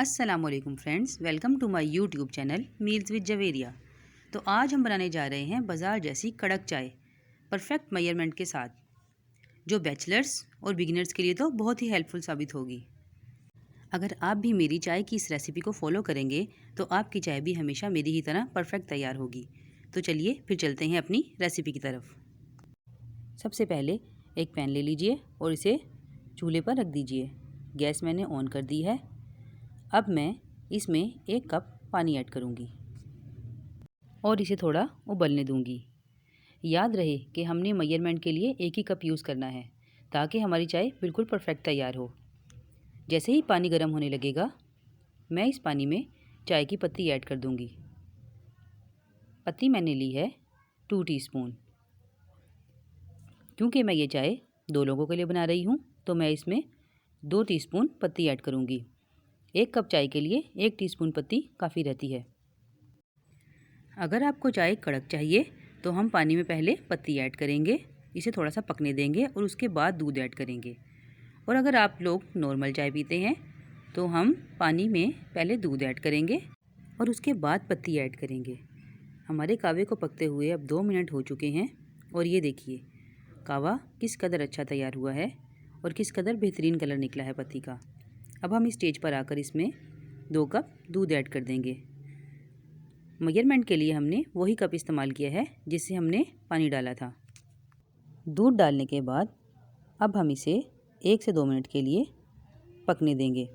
अस्सलामुअलैकुम friends, welcome to my YouTube channel meals with Javeria. तो आज हम बनाने जा रहे हैं बाज़ार जैसी कड़क चाय परफेक्ट मेजरमेंट के साथ, जो बैचलर्स और बिगिनर्स के लिए तो बहुत ही हेल्पफुल साबित होगी। अगर आप भी मेरी चाय की इस रेसिपी को फॉलो करेंगे तो आपकी चाय भी हमेशा मेरी ही तरह परफेक्ट तैयार होगी। तो चलिए फिर चलते हैं अपनी रेसिपी की तरफ। सबसे पहले एक पैन ले लीजिए और इसे चूल्हे पर रख दीजिए। गैस मैंने ऑन कर दी है। अब मैं इसमें 1 कप पानी ऐड करूँगी और इसे थोड़ा उबलने दूँगी। याद रहे कि हमने मेजरमेंट के लिए 1 ही कप यूज़ करना है ताकि हमारी चाय बिल्कुल परफेक्ट तैयार हो। जैसे ही पानी गर्म होने लगेगा, मैं इस पानी में चाय की पत्ती ऐड कर दूँगी। पत्ती मैंने ली है 2 टीस्पून। क्योंकि मैं ये चाय 2 लोगों के लिए बना रही हूँ तो मैं इसमें 2 टीस्पून पत्ती ऐड करूँगी। 1 कप चाय के लिए 1 टीस्पून पत्ती काफ़ी रहती है। अगर आपको चाय कड़क चाहिए तो हम पानी में पहले पत्ती ऐड करेंगे, इसे थोड़ा सा पकने देंगे और उसके बाद दूध ऐड करेंगे। और अगर आप लोग नॉर्मल चाय पीते हैं तो हम पानी में पहले दूध ऐड करेंगे और उसके बाद पत्ती ऐड करेंगे। हमारे कावे को पकते हुए अब 2 मिनट हो चुके हैं और ये देखिए कावा किस कदर अच्छा तैयार हुआ है और किस कदर बेहतरीन कलर निकला है पत्ती का। अब हम इस स्टेज पर आकर इसमें 2 कप दूध ऐड कर देंगे। मेजरमेंट के लिए हमने वही कप इस्तेमाल किया है जिससे हमने पानी डाला था। दूध डालने के बाद अब हम इसे 1 से 2 मिनट के लिए पकने देंगे।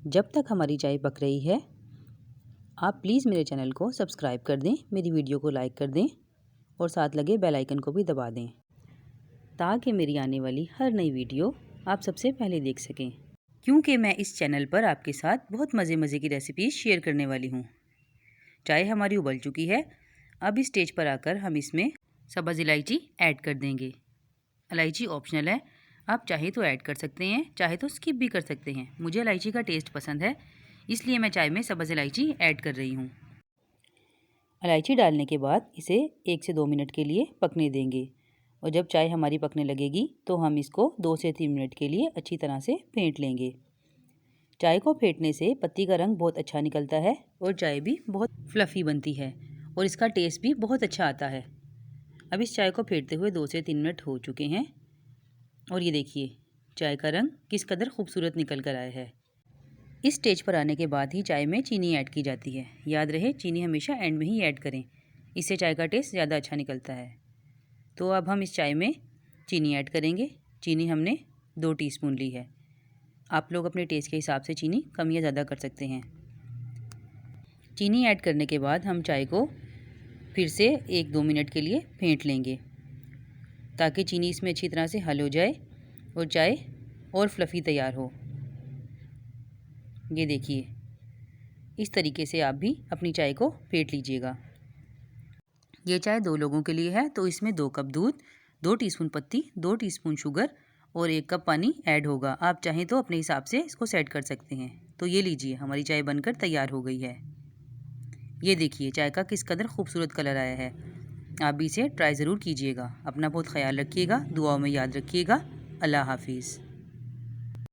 जब तक हमारी चाय पक रही है, आप प्लीज़ मेरे चैनल को सब्सक्राइब कर दें, मेरी वीडियो को लाइक कर दें और साथ लगे बेल आइकन को भी दबा दें ताकि मेरी आने वाली हर नई वीडियो आप सबसे पहले देख सकें। क्योंकि मैं इस चैनल पर आपके साथ बहुत मज़े की रेसिपीज़ शेयर करने वाली हूँ। चाय हमारी उबल चुकी है। अब इस स्टेज पर आकर हम इसमें सब्ज़ इलायची ऐड कर देंगे। इलायची ऑप्शनल है, आप चाहे तो ऐड कर सकते हैं, चाहे तो स्किप भी कर सकते हैं। मुझे इलायची का टेस्ट पसंद है, इसलिए मैं चाय में सब्ज़ इलायची ऐड कर रही हूँ। इलायची डालने के बाद इसे 1 से 2 मिनट के लिए पकने देंगे और जब चाय हमारी पकने लगेगी तो हम इसको 2 से 3 मिनट के लिए अच्छी तरह से फेंट लेंगे। चाय को फेंटने से पत्ती का रंग बहुत अच्छा निकलता है और चाय भी बहुत फ्लफ़ी बनती है और इसका टेस्ट भी बहुत अच्छा आता है। अब इस चाय को फेंटते हुए 2 से 3 मिनट हो चुके हैं और ये देखिए चाय का रंग किस कदर खूबसूरत निकल कर आया है। इस स्टेज पर आने के बाद ही चाय में चीनी ऐड की जाती है। याद रहे चीनी हमेशा एंड में ही ऐड करें, इससे चाय का टेस्ट ज़्यादा अच्छा निकलता है। तो अब हम इस चाय में चीनी ऐड करेंगे। चीनी हमने 2 टीस्पून ली है। आप लोग अपने टेस्ट के हिसाब से चीनी कम या ज़्यादा कर सकते हैं। चीनी ऐड करने के बाद हम चाय को फिर से 1-2 मिनट के लिए फेंट लेंगे ताकि चीनी इसमें अच्छी तरह से हल हो जाए और चाय और फ्लफ़ी तैयार हो। ये देखिए इस तरीके से आप भी अपनी चाय को फेंट लीजिएगा। ये चाय 2 लोगों के लिए है तो इसमें 2 कप दूध, 2 टीस्पून पत्ती, 2 टीस्पून शुगर और 1 कप पानी ऐड होगा। आप चाहें तो अपने हिसाब से इसको सेट कर सकते हैं। तो ये लीजिए हमारी चाय बनकर तैयार हो गई है। ये देखिए चाय का किस कदर खूबसूरत कलर आया है। आप भी इसे ट्राई ज़रूर कीजिएगा। अपना बहुत ख्याल रखिएगा, दुआओं में याद रखिएगा। अल्लाह हाफिज़।